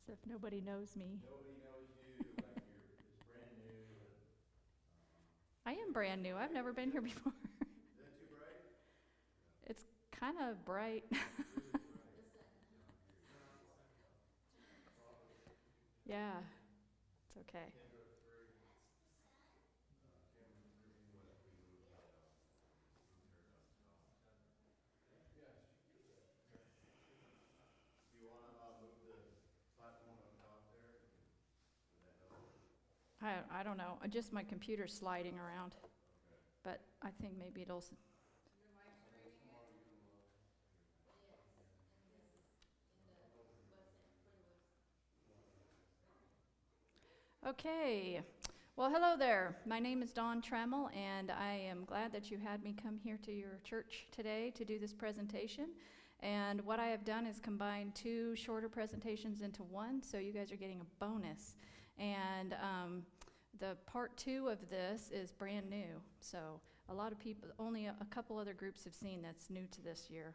So if nobody knows me. Nobody knows you, like it's brand new. I am brand new. I've never been here before. Is that too bright? It's kind of bright. Really bright. Yeah, it's okay. Camera 3. Camera 3. What if we move that up? Move her up top. Yeah, she can do that. Do you want to move the platform up top there? Would that help? I don't know. Just my computer's sliding around. Okay. But I think maybe it'll. Okay. Well, hello there. My name is Dawn Trammell, and I am glad that you had me come here to your church today to do this presentation. And what I have done is combine two shorter presentations into one, so you guys are getting a bonus. And the part 2 of this is brand new. So a lot of people, only a couple other groups have seen that's new to this year.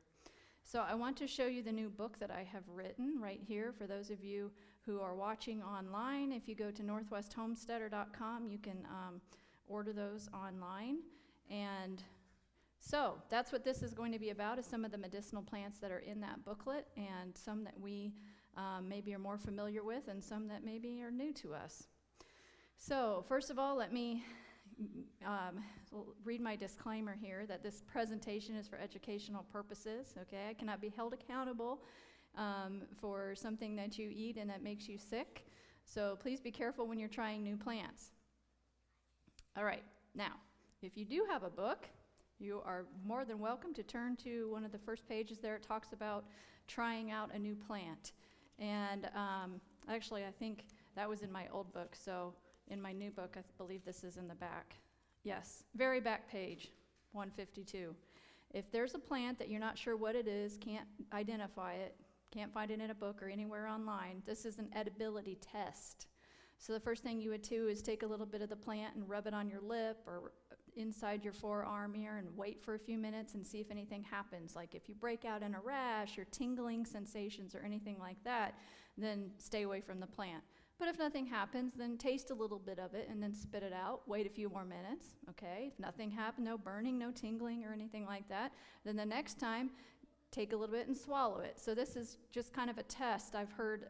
So I want to show you the new book that I have written right here. For those of you who are watching online, if you go to northwesthomesteader.com, you can order those online. And so that's what this is going to be about, is some of the medicinal plants that are in that booklet, and some that we maybe are more familiar with, and some that maybe are new to us. So first of all, let me read my disclaimer here that this presentation is for educational purposes, okay? I cannot be held accountable for something that you eat and that makes you sick. So please be careful when you're trying new plants. All right, now, if you do have a book, you are more than welcome to turn to one of the first pages there. It talks about trying out a new plant. And actually, I think that was in my old book, so in my new book, I believe this is in the back. Yes, very back page, 152. If there's a plant that you're not sure what it is, can't identify it, can't find it in a book or anywhere online, this is an edibility test. So the first thing you would do is take a little bit of the plant and rub it on your lip or inside your forearm here and wait for a few minutes and see if anything happens. Like if you break out in a rash or tingling sensations or anything like that, then stay away from the plant. But if nothing happens, then taste a little bit of it and then spit it out. Wait a few more minutes, okay? If nothing happened, no burning, no tingling or anything like that, then the next time, take a little bit and swallow it. So this is just kind of a test. I've heard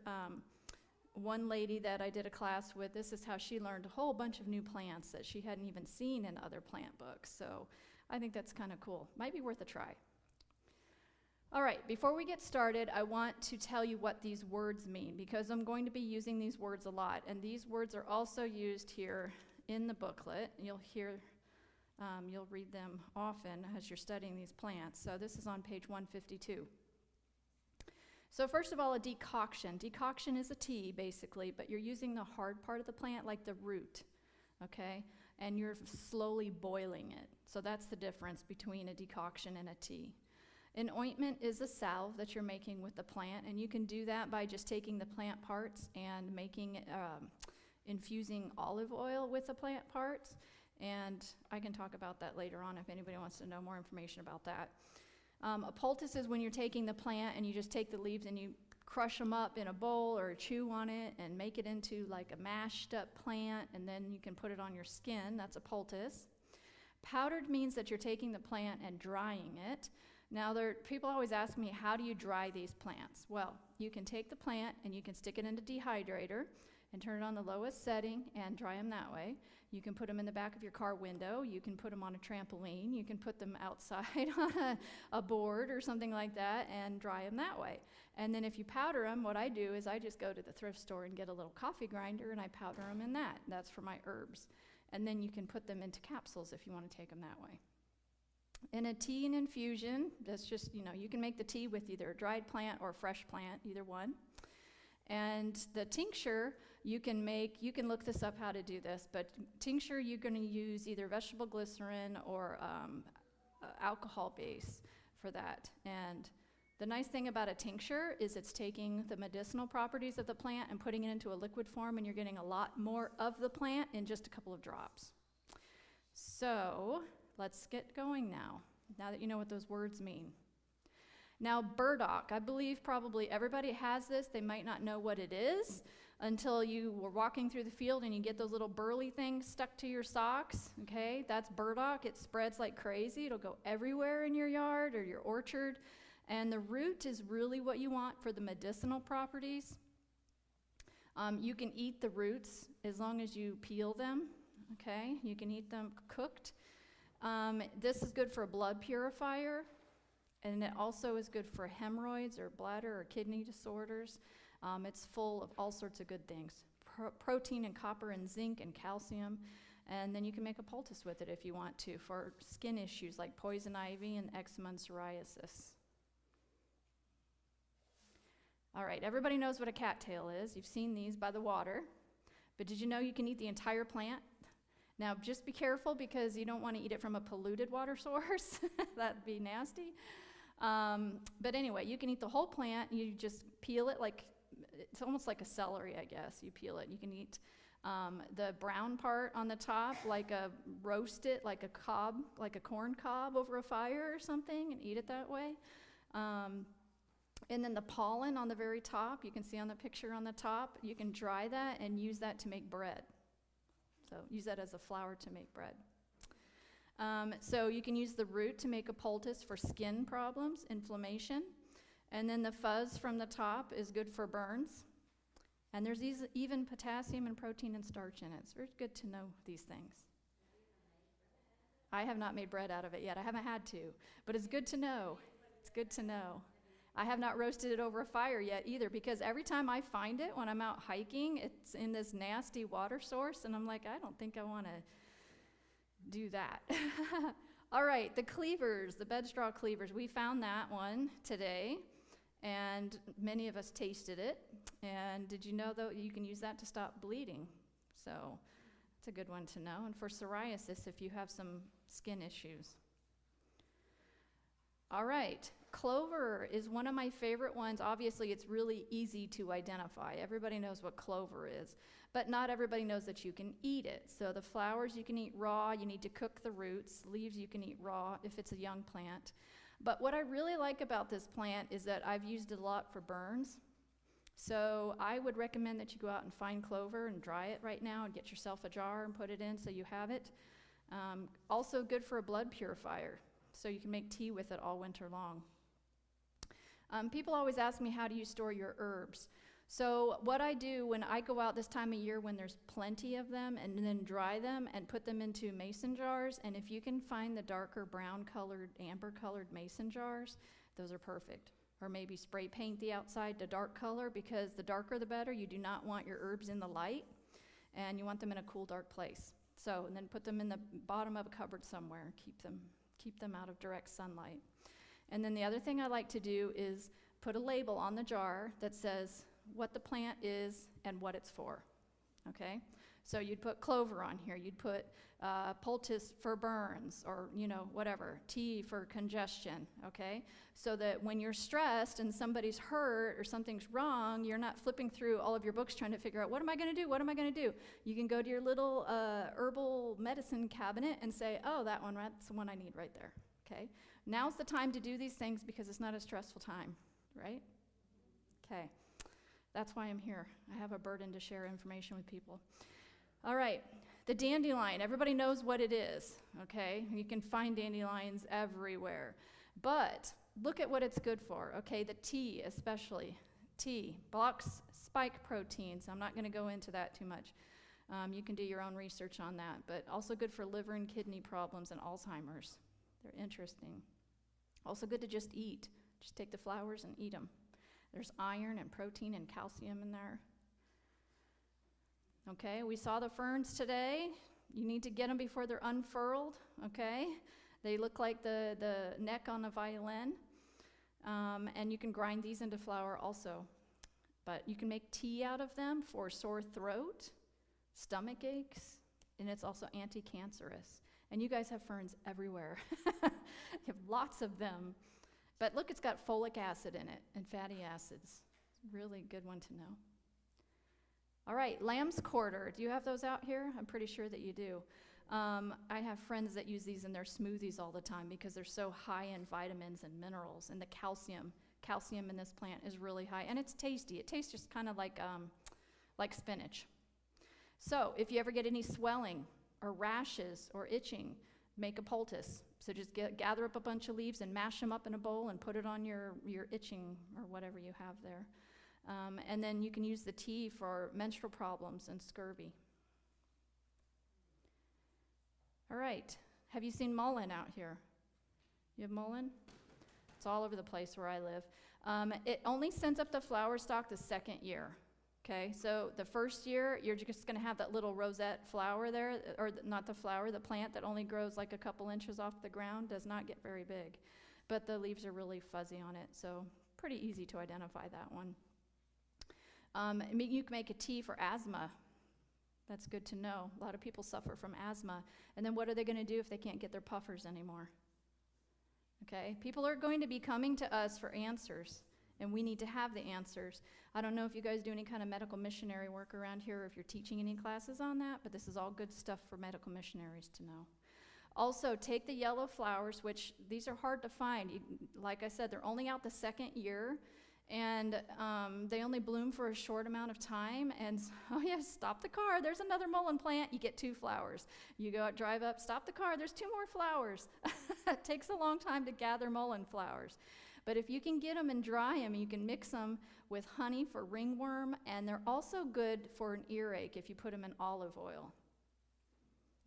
one lady that I did a class with, this is how she learned a whole bunch of new plants that she hadn't even seen in other plant books. So I think that's kind of cool. Might be worth a try. All right, before we get started, I want to tell you what these words mean, because I'm going to be using these words a lot, and these words are also used here in the booklet. You'll read them often as you're studying these plants. So this is on page 152. So first of all, a decoction. Decoction is a tea, basically, but you're using the hard part of the plant, like the root, okay? And you're slowly boiling it. So that's the difference between a decoction and a tea. An ointment is a salve that you're making with the plant, and you can do that by just taking the plant parts and infusing olive oil with the plant parts, and I can talk about that later on if anybody wants to know more information about that. A poultice is when you're taking the plant and you just take the leaves and you crush them up in a bowl or chew on it and make it into like a mashed up plant, and then you can put it on your skin. That's a poultice. Powdered means that you're taking the plant and drying it. Now, people always ask me, how do you dry these plants? Well, you can take the plant and you can stick it in a dehydrator and turn it on the lowest setting and dry them that way. You can put them in the back of your car window. You can put them on a trampoline. You can put them outside on a board or something like that and dry them that way. And then if you powder them, what I do is I just go to the thrift store and get a little coffee grinder and I powder them in that. That's for my herbs. And then you can put them into capsules if you want to take them that way. In a tea and infusion, that's just, you can make the tea with either a dried plant or a fresh plant, either one. And the tincture, you can look this up how to do this, but tincture you're going to use either vegetable glycerin or alcohol base for that. And the nice thing about a tincture is it's taking the medicinal properties of the plant and putting it into a liquid form, and you're getting a lot more of the plant in just a couple of drops. So let's get going now that you know what those words mean. Now, burdock, I believe probably everybody has this. They might not know what it is until you were walking through the field and you get those little burly things stuck to your socks, okay? That's burdock. It spreads like crazy. It'll go everywhere in your yard or your orchard. And the root is really what you want for the medicinal properties. You can eat the roots as long as you peel them, okay? You can eat them cooked. This is good for a blood purifier, and it also is good for hemorrhoids or bladder or kidney disorders. It's full of all sorts of good things. Protein and copper and zinc and calcium. And then you can make a poultice with it if you want to for skin issues like poison ivy and eczema and psoriasis. All right, everybody knows what a cattail is. You've seen these by the water. But did you know you can eat the entire plant? Now, just be careful because you don't want to eat it from a polluted water source. That'd be nasty. But anyway, you can eat the whole plant. You just peel it like, it's almost like a celery, I guess. You peel it. You can eat the brown part on the top, roast it like a cob, like a corn cob over a fire or something, and eat it that way. And then the pollen on the very top, you can see on the picture on the top, you can dry that and use that to make bread. So use that as a flour to make bread. So you can use the root to make a poultice for skin problems, inflammation. And then the fuzz from the top is good for burns. And there's even potassium and protein and starch in it. It's very good to know these things. I have not made bread out of it yet. I haven't had to. But it's good to know. It's good to know. I have not roasted it over a fire yet either, because every time I find it when I'm out hiking, it's in this nasty water source, and I'm like, I don't think I want to do that. All right, the cleavers, the bed straw cleavers, we found that one today, and many of us tasted it. And did you know, though, you can use that to stop bleeding? So it's a good one to know. And for psoriasis, if you have some skin issues. All right, clover is one of my favorite ones. Obviously, it's really easy to identify. Everybody knows what clover is, but not everybody knows that you can eat it. So the flowers you can eat raw. You need to cook the roots. Leaves you can eat raw if it's a young plant. But what I really like about this plant is that I've used it a lot for burns. So I would recommend that you go out and find clover and dry it right now and get yourself a jar and put it in so you have it. Also good for a blood purifier. So you can make tea with it all winter long. People always ask me, how do you store your herbs? So what I do when I go out this time of year when there's plenty of them, and then dry them and put them into mason jars, and if you can find the darker brown colored, amber colored mason jars, those are perfect. Or maybe spray paint the outside to dark color, because the darker the better. You do not want your herbs in the light, and you want them in a cool, dark place. So, and then put them in the bottom of a cupboard somewhere, keep them out of direct sunlight. And then the other thing I like to do is put a label on the jar that says what the plant is and what it's for, okay? So you'd put clover on here, you'd put poultice for burns, or whatever, tea for congestion, okay? So that when you're stressed and somebody's hurt or something's wrong, you're not flipping through all of your books trying to figure out, what am I gonna do, what am I gonna do? You can go to your little herbal medicine cabinet and say, oh, that one, that's the one I need right there, okay? Now's the time to do these things because it's not a stressful time, right? Okay, that's why I'm here. I have a burden to share information with people. All right, the dandelion, everybody knows what it is, okay? You can find dandelions everywhere. But look at what it's good for, okay? The tea, especially. Tea blocks spike proteins. I'm not going to go into that too much. You can do your own research on that. But also good for liver and kidney problems and Alzheimer's. They're interesting. Also good to just eat. Just take the flowers and eat them. There's iron and protein and calcium in there. Okay, we saw the ferns today. You need to get them before they're unfurled, okay? They look like the neck on a violin. And you can grind these into flour also. But you can make tea out of them for sore throat, stomach aches, and it's also anti-cancerous. And you guys have ferns everywhere. You have lots of them. But look, it's got folic acid in it and fatty acids. Really good one to know. All right, lamb's quarter. Do you have those out here? I'm pretty sure that you do. I have friends that use these in their smoothies all the time because they're so high in vitamins and minerals, and the calcium in this plant is really high, and it's tasty. It tastes just kind of like spinach. So if you ever get any swelling or rashes or itching, make a poultice. So just gather up a bunch of leaves and mash them up in a bowl and put it on your itching or whatever you have there. And then you can use the tea for menstrual problems and scurvy. All right, have you seen mullein out here? You have mullein? It's all over the place where I live. It only sends up the flower stalk the second year. Okay, so the first year, you're just gonna have that little rosette flower there, or not the flower, the plant that only grows like a couple inches off the ground, does not get very big. But the leaves are really fuzzy on it, so pretty easy to identify that one. You can make a tea for asthma. That's good to know. A lot of people suffer from asthma. And then what are they gonna do if they can't get their puffers anymore? Okay, people are going to be coming to us for answers, and we need to have the answers. I don't know if you guys do any kind of medical missionary work around here or if you're teaching any classes on that, but this is all good stuff for medical missionaries to know. Also, take the yellow flowers, which these are hard to find. Like I said, they're only out the second year, and they only bloom for a short amount of time. And oh yes, stop the car. There's another mullein plant. You get 2 flowers. You go out, drive up, stop the car. There's 2 more flowers. It takes a long time to gather mullein flowers. But if you can get them and dry them, you can mix them with honey for ringworm, and they're also good for an earache if you put them in olive oil.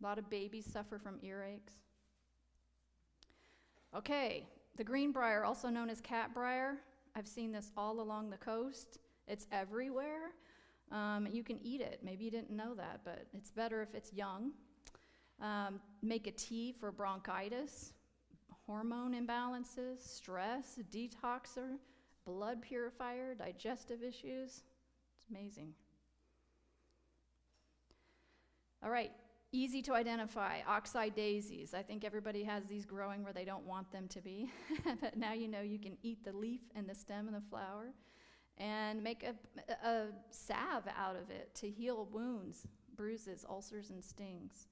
A lot of babies suffer from earaches. Okay, the greenbrier, also known as catbrier. I've seen this all along the coast. It's everywhere. You can eat it. Maybe you didn't know that, but it's better if it's young. Make a tea for bronchitis, hormone imbalances, stress, detoxer, blood purifier, digestive issues. It's amazing. All right, easy to identify, oxeye daisies. I think everybody has these growing where they don't want them to be. But now you know you can eat the leaf and the stem and the flower and make a salve out of it to heal wounds, bruises, ulcers, and stings.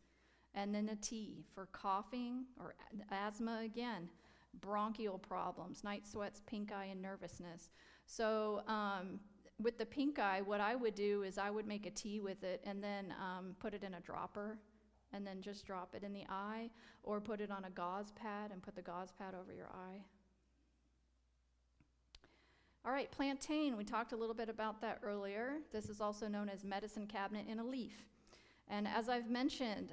And then a tea for coughing or asthma again, bronchial problems, night sweats, pink eye, and nervousness. So with the pink eye, what I would do is I would make a tea with it and then put it in a dropper and then just drop it in the eye, or put it on a gauze pad and put the gauze pad over your eye. All right, plantain, we talked a little bit about that earlier. This is also known as medicine cabinet in a leaf. And as I've mentioned,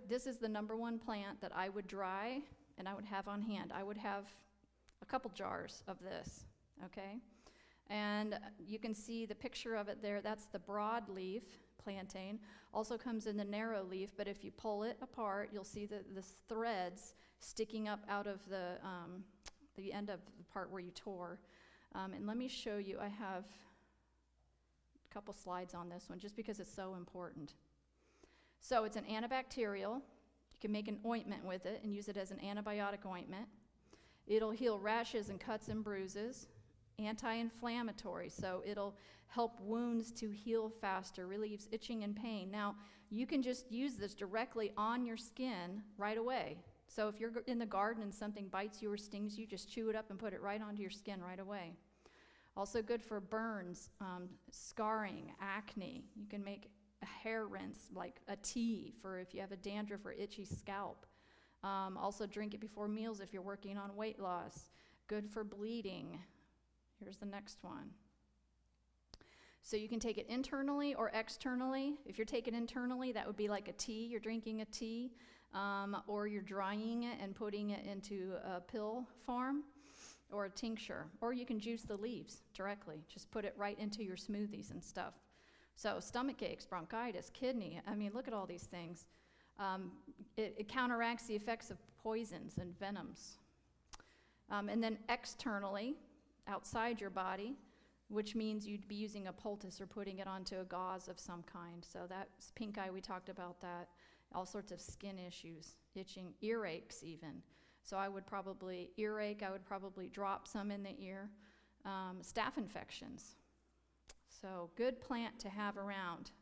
this is the #1 plant that I would dry and I would have on hand. I would have a couple jars of this, okay? And you can see the picture of it there. That's the broadleaf plantain. Also comes in the narrow leaf, but if you pull it apart, you'll see the threads sticking up out of the end of the part where you tore. And let me show you, I have a couple slides on this one just because it's so important. So it's an antibacterial. You can make an ointment with it and use it as an antibiotic ointment. It'll heal rashes and cuts and bruises. Anti-inflammatory, so it'll help wounds to heal faster, relieves itching and pain. Now, you can just use this directly on your skin right away. So if you're in the garden and something bites you or stings you, just chew it up and put it right onto your skin right away. Also good for burns, scarring, acne. You can make a hair rinse, like a tea for if you have a dandruff or itchy scalp. Also drink it before meals if you're working on weight loss. Good for bleeding. Here's the next one. So you can take it internally or externally. If you're taking it internally, that would be like a tea. You're drinking a tea, or you're drying it and putting it into a pill form or a tincture. Or you can juice the leaves directly. Just put it right into your smoothies and stuff. So stomach aches, bronchitis, kidney. I mean, look at all these things. It counteracts the effects of poisons and venoms. And then externally, outside your body, which means you'd be using a poultice or putting it onto a gauze of some kind. So that's pink eye, we talked about that. All sorts of skin issues, itching, earaches even. So I would probably drop some in the ear. Staph infections. So good plant to have around.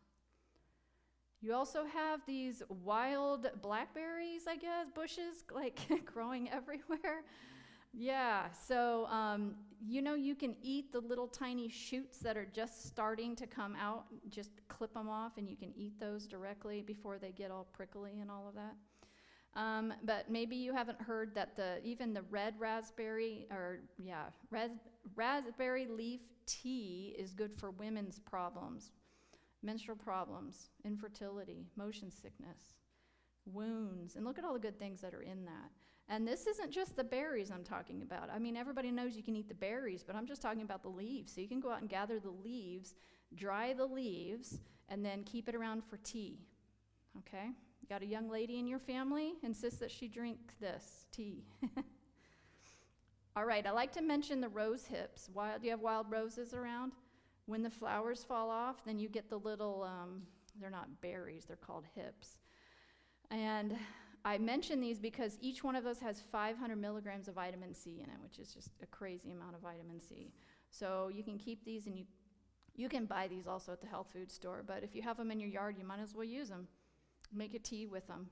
You also have these wild blackberries, I guess, bushes, like growing everywhere. Yeah, so you can eat the little tiny shoots that are just starting to come out. Just clip them off, and you can eat those directly before they get all prickly and all of that. But maybe you haven't heard that even the red raspberry leaf tea is good for women's problems, menstrual problems, infertility, motion sickness, wounds, and look at all the good things that are in that. And this isn't just the berries I'm talking about. I mean, everybody knows you can eat the berries, but I'm just talking about the leaves. So you can go out and gather the leaves, dry the leaves, and then keep it around for tea. Okay? You got a young lady in your family, insist that she drink this tea. All right, I like to mention the rose hips. Do you have wild roses around? When the flowers fall off, then you get the little, they're not berries, they're called hips. And I mention these because each one of those has 500 milligrams of vitamin C in it, which is just a crazy amount of vitamin C. So you can keep these, and you can buy these also at the health food store, but if you have them in your yard, you might as well use them. Make a tea with them.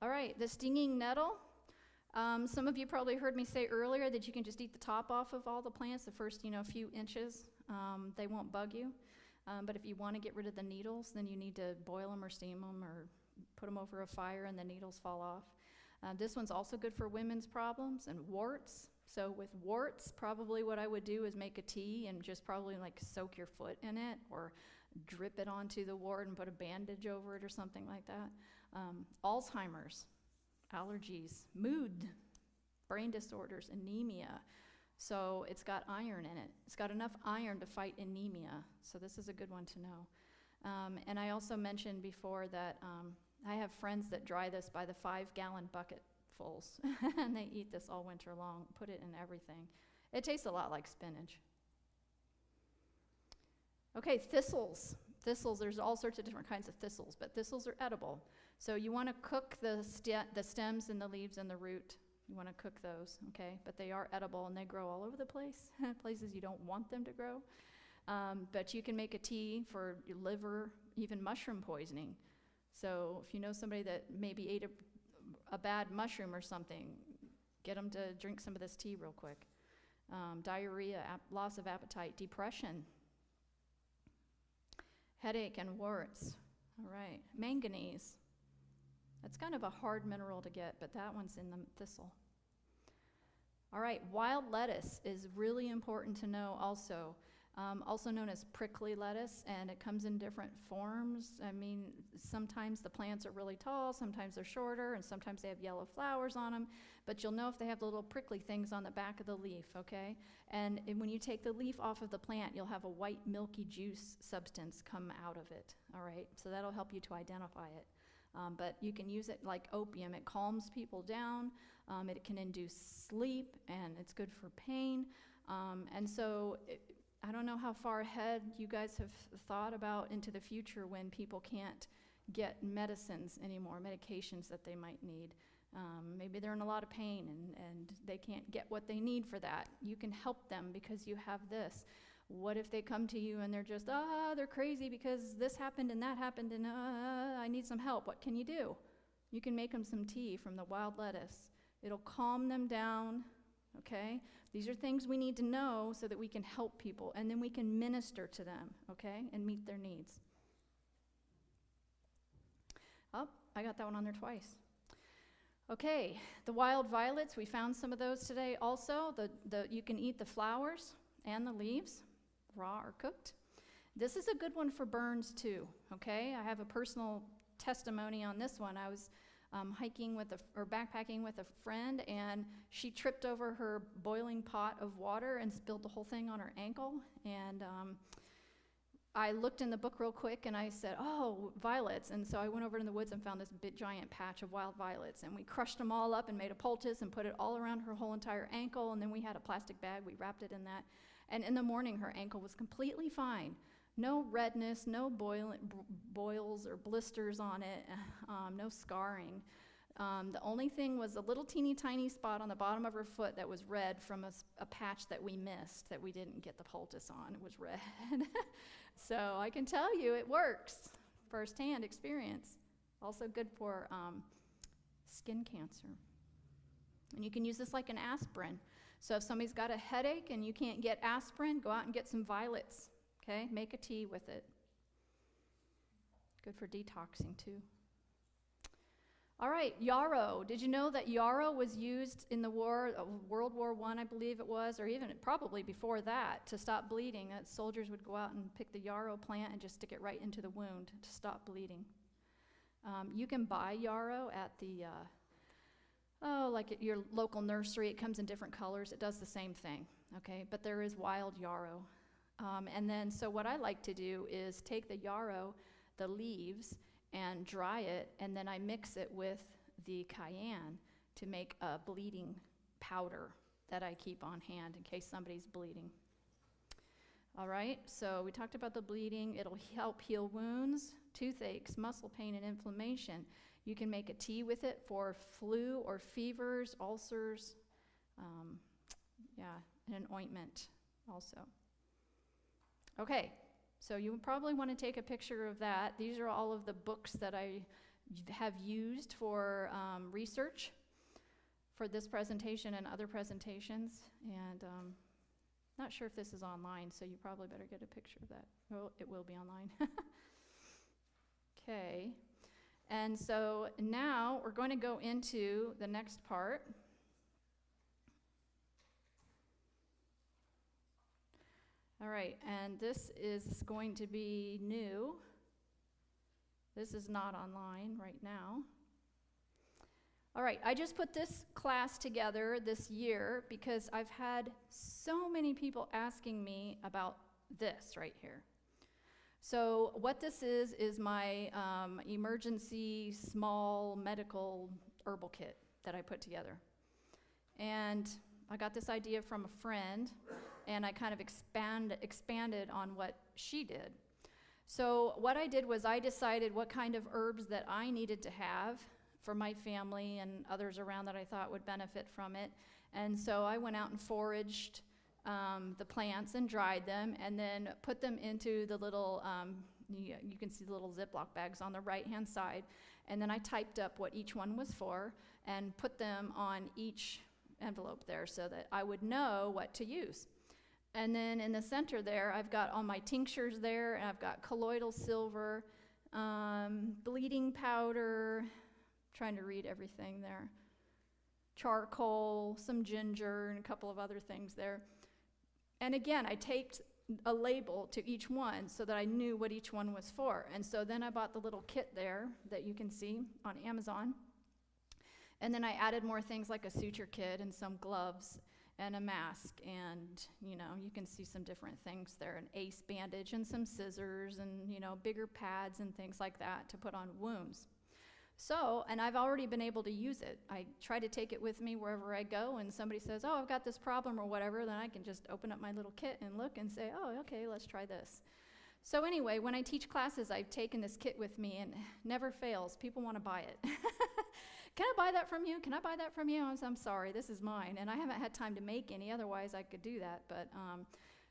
All right, the stinging nettle. Some of you probably heard me say earlier that you can just eat the top off of all the plants, the first few inches. They won't bug you. But if you want to get rid of the needles, then you need to boil them or steam them or put them over a fire and the needles fall off. This one's also good for women's problems and warts. So with warts, probably what I would do is make a tea and just probably like soak your foot in it or drip it onto the wart and put a bandage over it or something like that. Alzheimer's, allergies, mood, brain disorders, anemia. So it's got iron in it. It's got enough iron to fight anemia. So this is a good one to know. And I also mentioned before that I have friends that dry this by the 5-gallon bucketfuls. And they eat this all winter long, put it in everything. It tastes a lot like spinach. Okay, thistles. Thistles, there's all sorts of different kinds of thistles, but thistles are edible. So you want to cook the stems and the leaves and the root. You want to cook those, okay? But they are edible, and they grow all over the place, places you don't want them to grow. But you can make a tea for your liver, even mushroom poisoning. So if you know somebody that maybe ate a bad mushroom or something, get them to drink some of this tea real quick. Diarrhea, loss of appetite, depression, headache and warts. All right, manganese. That's kind of a hard mineral to get, but that one's in the thistle. All right, wild lettuce is really important to know also. Also known as prickly lettuce, and it comes in different forms. I mean, sometimes the plants are really tall, sometimes they're shorter, and sometimes they have yellow flowers on them, but you'll know if they have the little prickly things on the back of the leaf, okay? And when you take the leaf off of the plant, you'll have a white milky juice substance come out of it, all right? So that'll help you to identify it. But you can use it like opium. It calms people down, it can induce sleep, and it's good for pain. And so I don't know how far ahead you guys have thought about into the future when people can't get medicines anymore, medications that they might need. Maybe they're in a lot of pain and they can't get what they need for that. You can help them because you have this. What if they come to you and they're just, they're crazy because this happened and that happened and I need some help. What can you do? You can make them some tea from the wild lettuce. It'll calm them down, okay? These are things we need to know so that we can help people, and then we can minister to them, okay, and meet their needs. Oh, I got that one on there twice. Okay, the wild violets, we found some of those today also. You can eat the flowers and the leaves, raw or cooked. This is a good one for burns too, okay? I have a personal testimony on this one. I was backpacking with a friend, and she tripped over her boiling pot of water and spilled the whole thing on her ankle. And I looked in the book real quick, and I said, violets. And so I went over in the woods and found this big giant patch of wild violets, and we crushed them all up and made a poultice and put it all around her whole entire ankle, and then we had a plastic bag, we wrapped it in that. And in the morning, her ankle was completely fine. No redness, no boils or blisters on it, no scarring. The only thing was a little teeny tiny spot on the bottom of her foot that was red from a patch that we missed, that we didn't get the poultice on. It was red. So I can tell you it works. Firsthand experience. Also good for skin cancer. And you can use this like an aspirin. So if somebody's got a headache and you can't get aspirin, go out and get some violets. Okay? Make a tea with it. Good for detoxing too. All right, yarrow. Did you know that yarrow was used in the war, World War I believe it was, or even probably before that, to stop bleeding? That soldiers would go out and pick the yarrow plant and just stick it right into the wound to stop bleeding. You can buy yarrow at the, like at your local nursery. It comes in different colors. It does the same thing, okay? But there is wild yarrow. And then, so what I like to do is take the yarrow, the leaves, and dry it, and then I mix it with the cayenne to make a bleeding powder that I keep on hand in case somebody's bleeding. All right, so we talked about the bleeding. It'll help heal wounds, toothaches, muscle pain, and inflammation. You can make a tea with it for flu or fevers, ulcers, and an ointment also. Okay. So you would probably want to take a picture of that. These are all of the books that I have used for research for this presentation and other presentations. And not sure if this is online, so you probably better get a picture of that. Oh, it will be online. Okay. And so now we're going to go into the next part. All right, and this is going to be new. This is not online right now. All right, I just put this class together this year because I've had so many people asking me about this right here. So what this is my emergency small medical herbal kit that I put together. And I got this idea from a friend, and I kind of expanded on what she did. So what I did was I decided what kind of herbs that I needed to have for my family and others around that I thought would benefit from it. And so I went out and foraged the plants and dried them, and then put them into the little, you can see the little Ziploc bags on the right-hand side. And then I typed up what each one was for and put them on each envelope there so that I would know what to use. And then in the center there, I've got all my tinctures there, and I've got colloidal silver, bleeding powder, trying to read everything there, charcoal, some ginger, and a couple of other things there. And again, I taped a label to each one so that I knew what each one was for. And so then I bought the little kit there that you can see on Amazon. And then I added more things like a suture kit and some gloves and a mask, and you can see some different things there, an ace bandage and some scissors and bigger pads and things like that to put on wounds. So, and I've already been able to use it. I try to take it with me wherever I go, and somebody says, oh, I've got this problem or whatever, then I can just open up my little kit and look and say, oh, okay, let's try this. So anyway, when I teach classes, I've taken this kit with me, and never fails. People want to buy it. Can I buy that from you? Can I buy that from you? I'm sorry, this is mine. And I haven't had time to make any, otherwise I could do that. But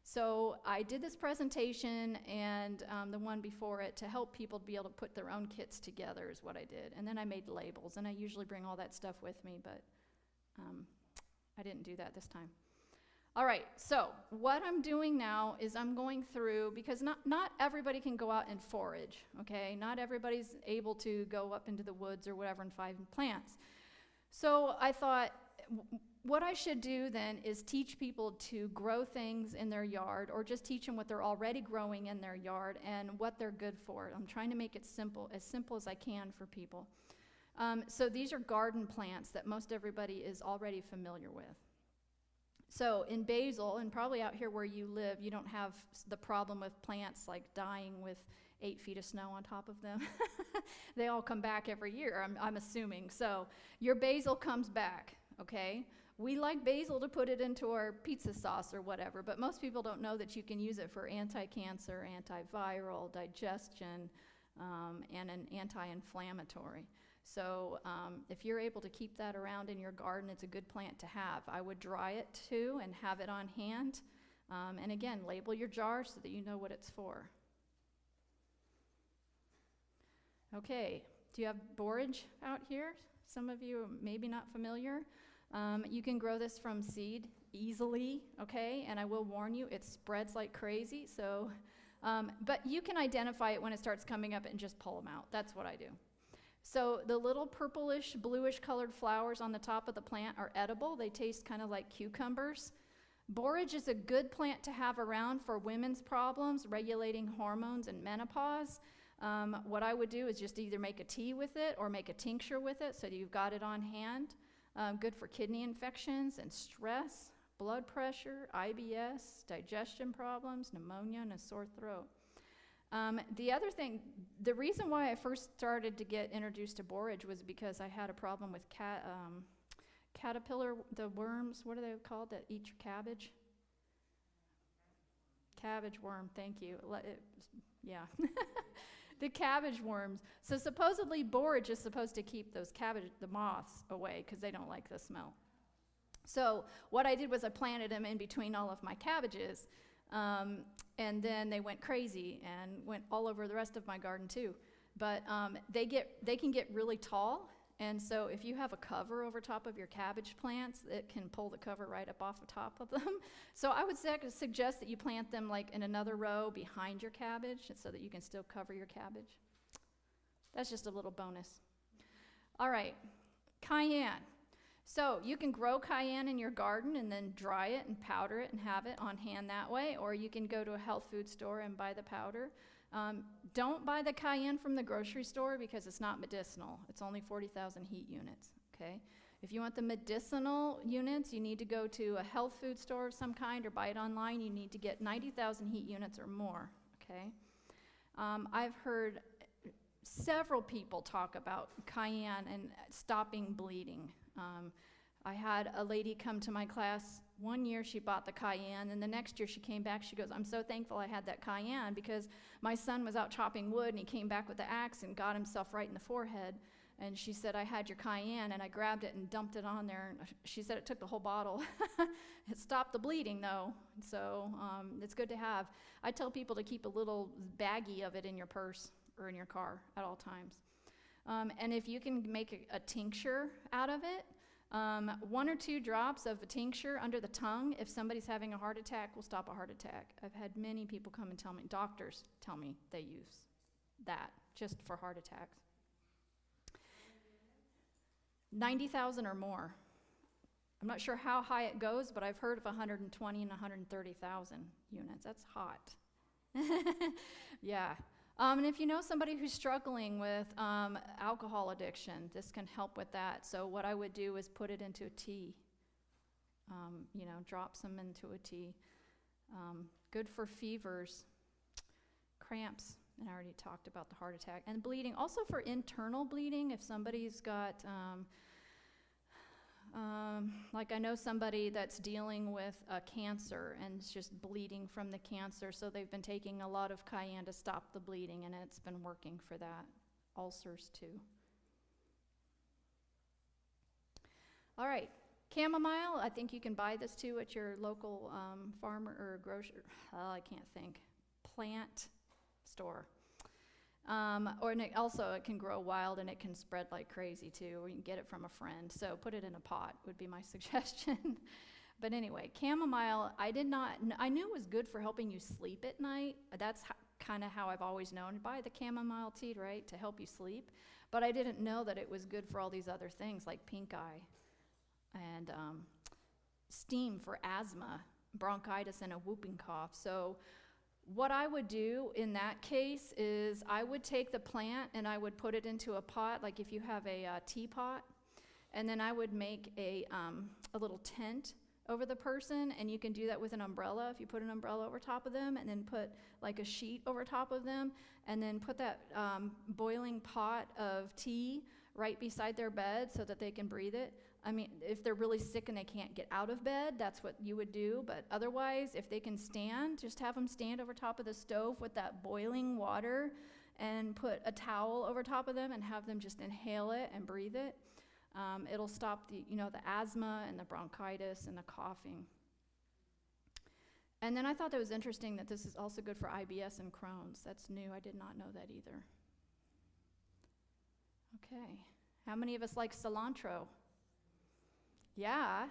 so I did this presentation and the one before it to help people be able to put their own kits together is what I did. And then I made labels, and I usually bring all that stuff with me, but I didn't do that this time. All right, so what I'm doing now is I'm going through, because not everybody can go out and forage, okay? Not everybody's able to go up into the woods or whatever and find plants. So I thought what I should do then is teach people to grow things in their yard, or just teach them what they're already growing in their yard and what they're good for. I'm trying to make it simple as I can for people. So these are garden plants that most everybody is already familiar with. So in Basil, and probably out here where you live, you don't have the problem with plants like dying with 8 feet of snow on top of them. They all come back every year, I'm assuming. So your basil comes back, okay? We like basil to put it into our pizza sauce or whatever, but most people don't know that you can use it for anti-cancer, antiviral, digestion, and an anti-inflammatory. So if you're able to keep that around in your garden, it's a good plant to have. I would dry it too and have it on hand. And again, label your jar so that you know what it's for. Okay, do you have borage out here? Some of you are maybe not familiar. You can grow this from seed easily, okay? And I will warn you, it spreads like crazy. So, but you can identify it when it starts coming up and just pull them out. That's what I do. So the little purplish, bluish colored flowers on the top of the plant are edible. They taste kind of like cucumbers. Borage is a good plant to have around for women's problems, regulating hormones and menopause. What I would do is just either make a tea with it or make a tincture with it so you've got it on hand. Good for kidney infections and stress, blood pressure, IBS, digestion problems, pneumonia, and a sore throat. The other thing, the reason why I first started to get introduced to borage was because I had a problem with caterpillar, the worms, what are they called that eat your cabbage? Cabbage worm, thank you. Yeah. The cabbage worms. So supposedly borage is supposed to keep those the moths away because they don't like the smell. So what I did was I planted them in between all of my cabbages, and then they went crazy and went all over the rest of my garden too. But they can get really tall, and so if you have a cover over top of your cabbage plants, it can pull the cover right up off the top of them. So I would suggest that you plant them like in another row behind your cabbage so that you can still cover your cabbage. That's just a little bonus. All right, cayenne. So you can grow cayenne in your garden and then dry it and powder it and have it on hand that way, or you can go to a health food store and buy the powder. Don't buy the cayenne from the grocery store because it's not medicinal. It's only 40,000 heat units, okay? If you want the medicinal units, you need to go to a health food store of some kind or buy it online. You need to get 90,000 heat units or more, okay? I've heard several people talk about cayenne and stopping bleeding. I had a lady come to my class. One year she bought the cayenne, and the next year she came back. She goes, I'm so thankful I had that cayenne because my son was out chopping wood, and he came back with the axe and got himself right in the forehead. And she said, I had your cayenne, and I grabbed it and dumped it on there. And she said it took the whole bottle. It stopped the bleeding, though, so it's good to have. I tell people to keep a little baggie of it in your purse or in your car at all times. And if you can make a tincture out of it, 1 or 2 drops of a tincture under the tongue, if somebody's having a heart attack, will stop a heart attack. I've had many people come and tell me, doctors tell me they use that just for heart attacks. 90,000 or more. I'm not sure how high it goes, but I've heard of 120 and 130,000 units. That's hot. Yeah. And if you know somebody who's struggling with alcohol addiction, this can help with that. So what I would do is put it into a tea. Drop some into a tea. Good for fevers, cramps, and I already talked about the heart attack. And bleeding, also for internal bleeding, if somebody's got, like I know somebody that's dealing with cancer and is just bleeding from the cancer, so they've been taking a lot of cayenne to stop the bleeding, and it's been working for that. Ulcers too. All right, chamomile, I think you can buy this too at your local farmer or grocer, plant store. It can grow wild and it can spread like crazy too, or you can get it from a friend. So put it in a pot would be my suggestion. But anyway, chamomile, I knew it was good for helping you sleep at night. That's kind of how I've always known. Buy the chamomile tea, right, to help you sleep. But I didn't know that it was good for all these other things like pink eye and steam for asthma, bronchitis, and a whooping cough. So what I would do in that case is I would take the plant and I would put it into a pot, like if you have a teapot, and then I would make a little tent over the person, and you can do that with an umbrella if you put an umbrella over top of them, and then put like a sheet over top of them, and then put that boiling pot of tea right beside their bed so that they can breathe it. I mean, if they're really sick and they can't get out of bed, that's what you would do. But otherwise, if they can stand, just have them stand over top of the stove with that boiling water and put a towel over top of them and have them just inhale it and breathe it. It'll stop the asthma and the bronchitis and the coughing. And then I thought that was interesting that this is also good for IBS and Crohn's. That's new. I did not know that either. Okay. How many of us like cilantro? Yeah,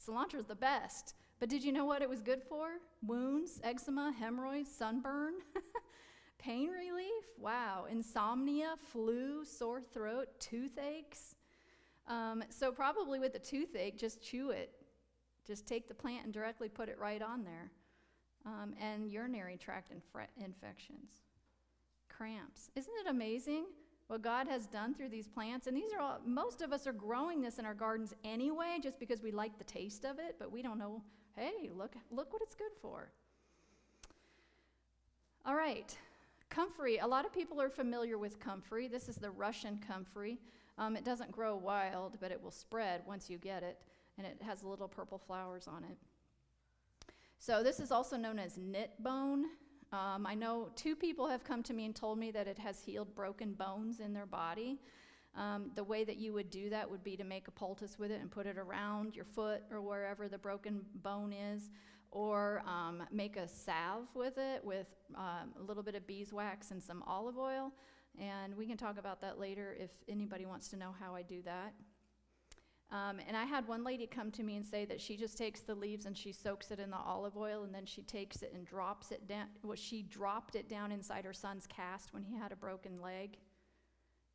cilantro is the best. But did you know what it was good for? Wounds, eczema, hemorrhoids, sunburn, pain relief. Wow. Insomnia, flu, sore throat, toothaches. So probably with the toothache, just chew it. Just take the plant and directly put it right on there. And urinary tract infections, cramps. Isn't it amazing what God has done through these plants? And these are all, most of us are growing this in our gardens anyway, just because we like the taste of it, but we don't know, hey, look what it's good for. All right, comfrey. A lot of people are familiar with comfrey. This is the Russian comfrey. It doesn't grow wild, but it will spread once you get it, and it has little purple flowers on it. So this is also known as knit bone. I know 2 people have come to me and told me that it has healed broken bones in their body. The way that you would do that would be to make a poultice with it and put it around your foot or wherever the broken bone is, or make a salve with it with a little bit of beeswax and some olive oil. And we can talk about that later if anybody wants to know how I do that. And I had one lady come to me and say that she just takes the leaves and she soaks it in the olive oil, and then she takes it and drops it down. Well, she dropped it down inside her son's cast when he had a broken leg,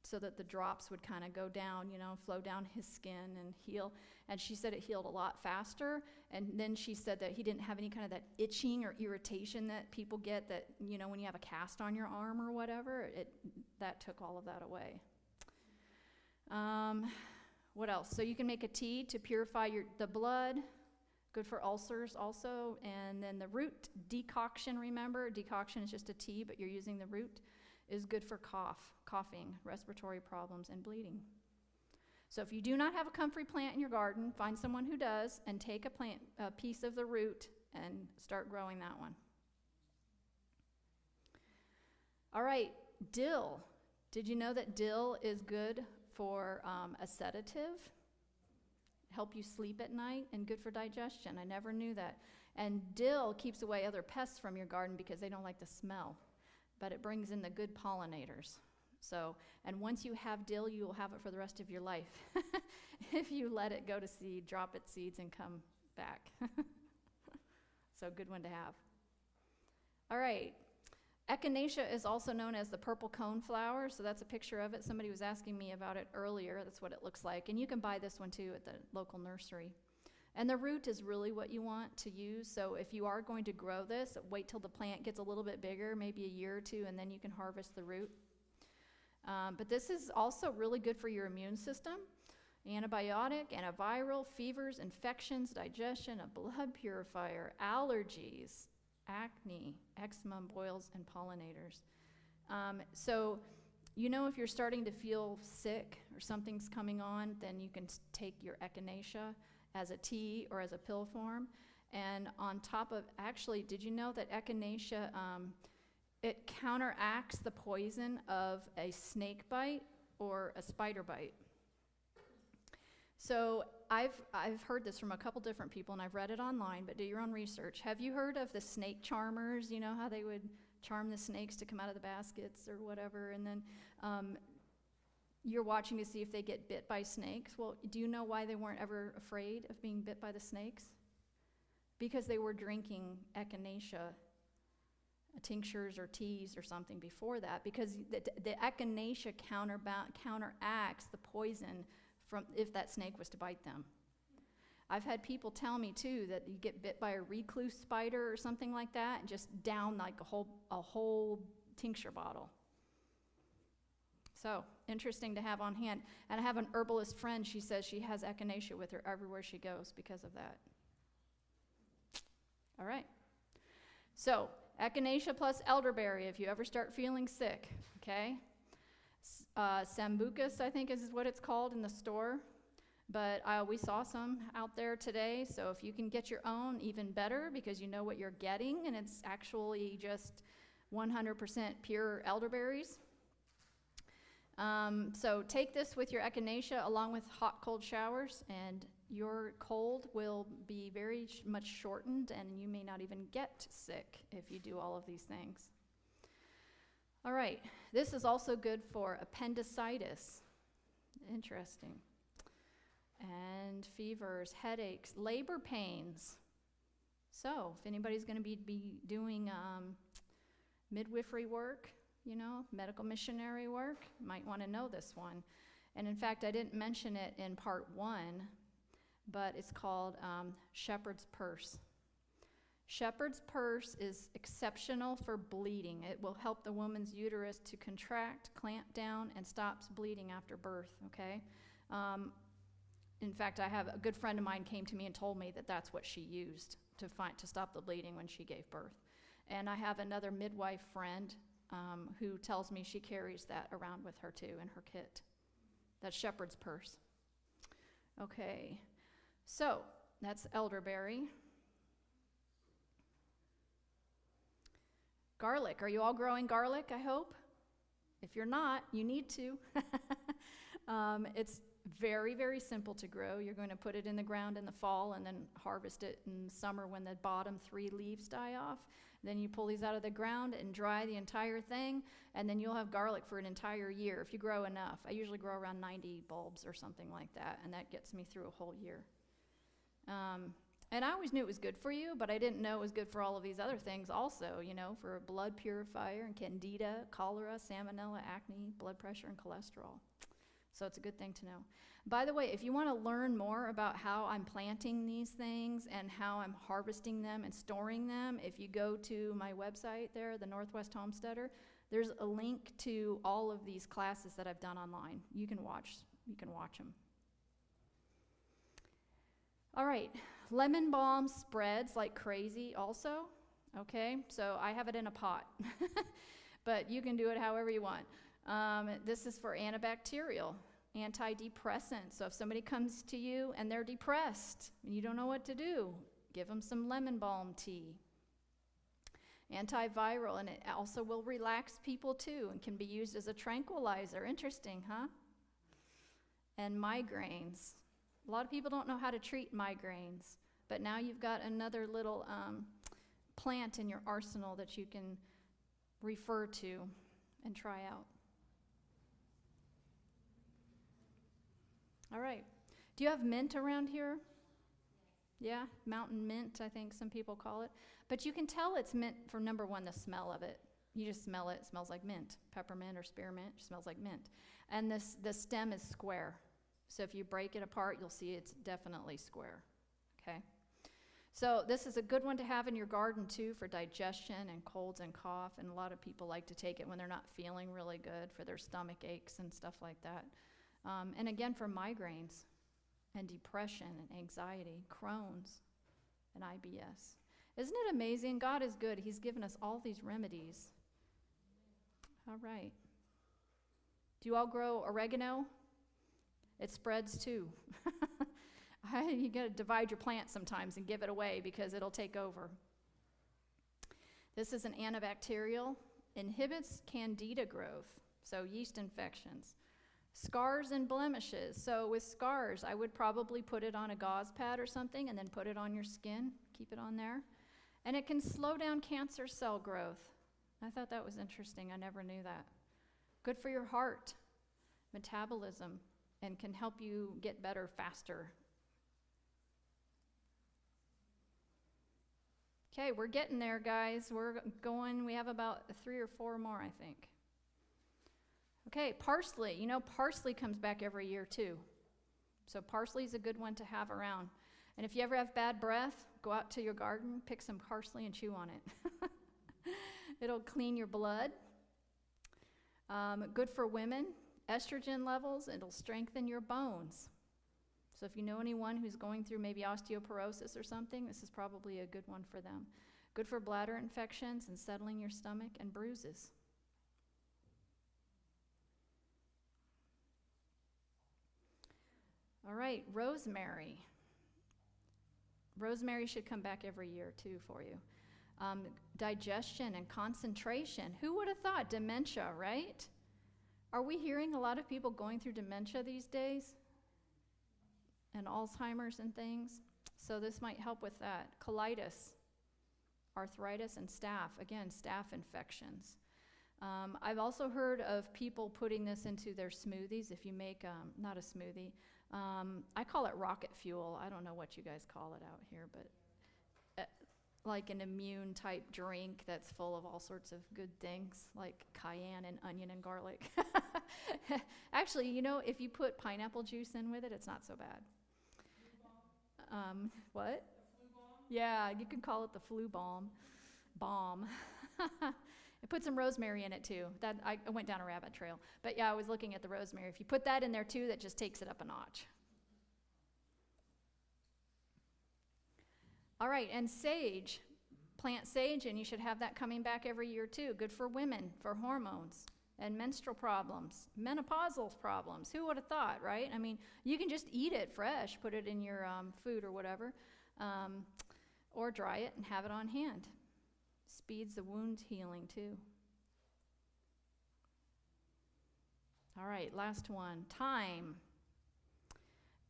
so that the drops would kind of go down, flow down his skin and heal. And she said it healed a lot faster. And then she said that he didn't have any kind of that itching or irritation that people get that, when you have a cast on your arm or whatever. That took all of that away. What else? So you can make a tea to purify the blood, good for ulcers also. And then the root decoction, remember, decoction is just a tea, but you're using the root, is good for coughing, respiratory problems, and bleeding. So if you do not have a comfrey plant in your garden, find someone who does, and take a piece of the root and start growing that one. All right, dill. Did you know that dill is good for a sedative, help you sleep at night, and good for digestion? I never knew that. And dill keeps away other pests from your garden because they don't like the smell, but it brings in the good pollinators. So, and once you have dill, you will have it for the rest of your life if you let it go to seed, drop its seeds, and come back. So good one to have. All right. Echinacea is also known as the purple cone flower, so that's a picture of it. Somebody was asking me about it earlier. That's what it looks like. And you can buy this one too at the local nursery. And the root is really what you want to use. So if you are going to grow this, wait till the plant gets a little bit bigger, maybe a year or 2, and then you can harvest the root. But this is also really good for your immune system. Antibiotic, antiviral, fevers, infections, digestion, a blood purifier, allergies, acne, eczema, boils, and pollinators. So if you're starting to feel sick or something's coming on, then you can take your echinacea as a tea or as a pill form. And on top of, actually, did you know that echinacea, it counteracts the poison of a snake bite or a spider bite? So I've heard this from a couple different people, and I've read it online, but do your own research. Have you heard of the snake charmers? You know how they would charm the snakes to come out of the baskets or whatever, and then you're watching to see if they get bit by snakes. Well, do you know why they weren't ever afraid of being bit by the snakes? Because they were drinking echinacea tinctures or teas or something before that, because the echinacea counteracts the poison from if that snake was to bite them. I've had people tell me too that you get bit by a recluse spider or something like that and just down like a whole tincture bottle. So interesting to have on hand. And I have an herbalist friend, she says she has echinacea with her everywhere she goes because of that. All right. So echinacea plus elderberry if you ever start feeling sick, okay? Sambucus, I think is what it's called in the store, but we saw some out there today, so if you can get your own, even better, because you know what you're getting, and it's actually just 100% pure elderberries. So take this with your echinacea along with hot, cold showers, and your cold will be very much shortened, and you may not even get sick if you do all of these things. All right, this is also good for appendicitis. Interesting. And fevers, headaches, labor pains. So if anybody's going to be doing midwifery work, you know, medical missionary work, you might want to know this one. And in fact, I didn't mention it in part 1, but it's called shepherd's purse. Shepherd's purse is exceptional for bleeding. It will help the woman's uterus to contract, clamp down, and stops bleeding after birth, okay? In fact, I have a good friend of mine came to me and told me that that's what she used to stop the bleeding when she gave birth. And I have another midwife friend who tells me she carries that around with her too in her kit. That's shepherd's purse. Okay, so that's elderberry. Garlic. Are you all growing garlic, I hope? If you're not, you need to. It's very, very simple to grow. You're going to put it in the ground in the fall and then harvest it in summer when the bottom 3 leaves die off. Then you pull these out of the ground and dry the entire thing, and then you'll have garlic for an entire year if you grow enough. I usually grow around 90 bulbs or something like that, and that gets me through a whole year. And I always knew it was good for you, but I didn't know it was good for all of these other things also, you know, for a blood purifier and candida, cholera, salmonella, acne, blood pressure, and cholesterol. So it's a good thing to know. By the way, if you want to learn more about how I'm planting these things and how I'm harvesting them and storing them, if you go to my website there, the Northwest Homesteader, there's a link to all of these classes that I've done online. You can watch them. All right, lemon balm spreads like crazy also, okay? So I have it in a pot, but you can do it however you want. This is for antibacterial, antidepressant. So if somebody comes to you and they're depressed and you don't know what to do, give them some lemon balm tea. Antiviral, and it also will relax people too and can be used as a tranquilizer. Interesting, huh? And migraines. A lot of people don't know how to treat migraines, but now you've got another little plant in your arsenal that you can refer to and try out. All right. Do you have mint around here? Yeah, mountain mint, I think some people call it. But you can tell it's mint for number one, the smell of it. You just smell it. It smells like mint. Peppermint or spearmint smells like mint. And the stem is square. So if you break it apart, you'll see it's definitely square. Okay? So this is a good one to have in your garden too for digestion and colds and cough. And a lot of people like to take it when they're not feeling really good for their stomach aches and stuff like that. And again, for migraines and depression and anxiety, Crohn's and IBS. Isn't it amazing? God is good. He's given us all these remedies. All right. Do you all grow oregano? It spreads too. You got to divide your plant sometimes and give it away because it'll take over. This is an antibacterial, inhibits candida growth, so yeast infections. Scars and blemishes. So with scars, I would probably put it on a gauze pad or something and then put it on your skin. Keep it on there. And it can slow down cancer cell growth. I thought that was interesting. I never knew that. Good for your heart, metabolism, and can help you get better faster. Okay, we're getting there, guys. We're going, we have about 3 or 4 more, I think. Okay, parsley. You know, parsley comes back every year too. So parsley is a good one to have around. And if you ever have bad breath, go out to your garden, pick some parsley and chew on it. It'll clean your blood. Good for women. Estrogen levels, it'll strengthen your bones. So if you know anyone who's going through maybe osteoporosis or something, this is probably a good one for them. Good for bladder infections and settling your stomach and bruises. All right, rosemary. Rosemary should come back every year too for you. digestion and concentration. Who would have thought? Dementia, right? Are we hearing a lot of people going through dementia these days? And Alzheimer's and things? So this might help with that. Colitis, arthritis, and staph. Again, staph infections. I've also heard of people putting this into their smoothies. If you make, not a smoothie, I call it rocket fuel. I don't know what you guys call it out here, but like an immune type drink that's full of all sorts of good things, like cayenne and onion and garlic. Actually, you know, if you put pineapple juice in with it, it's not so bad. What? The flu bomb? Yeah, you can call it the flu bomb. I put some rosemary in it too. That I went down a rabbit trail. But yeah, I was looking at the rosemary. If you put that in there too, that just takes it up a notch. All right, and sage. Plant sage, and you should have that coming back every year too. Good for women, for hormones and menstrual problems, menopausal problems. Who would have thought, right? I mean, you can just eat it fresh, put it in your food or whatever, or dry it and have it on hand. Speeds the wound healing too. All right, last one, thyme.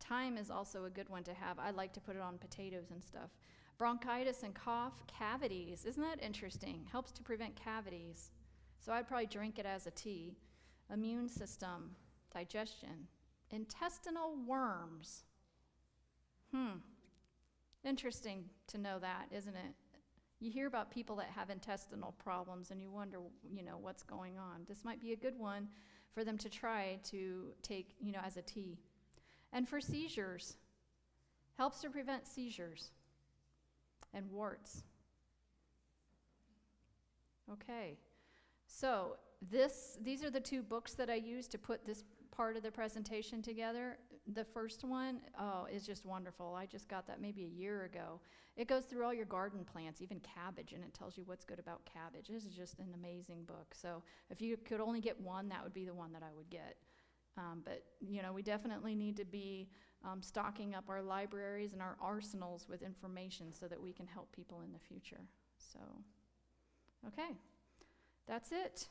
Thyme is also a good one to have. I like to put it on potatoes and stuff. Bronchitis and cough, cavities. Isn't that interesting? Helps to prevent cavities. So I'd probably drink it as a tea. Immune system, digestion, intestinal worms. Interesting to know that, isn't it? You hear about people that have intestinal problems and you wonder, you know, what's going on. This might be a good one for them to try to take, you know, as a tea. And for seizures, helps to prevent seizures and warts. Okay, so these are the two books that I used to put this part of the presentation together. The first one, is just wonderful. I just got that maybe a year ago. It goes through all your garden plants, even cabbage, and it tells you what's good about cabbage. This is just an amazing book. So if you could only get one, that would be the one that I would get. But, you know, we definitely need to be stocking up our libraries and our arsenals with information so that we can help people in the future. So, okay, that's it.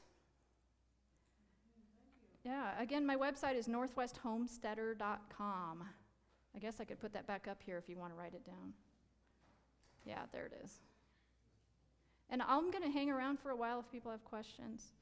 Yeah, again, my website is northwesthomesteader.com. I guess I could put that back up here if you want to write it down. Yeah, there it is. And I'm going to hang around for a while if people have questions.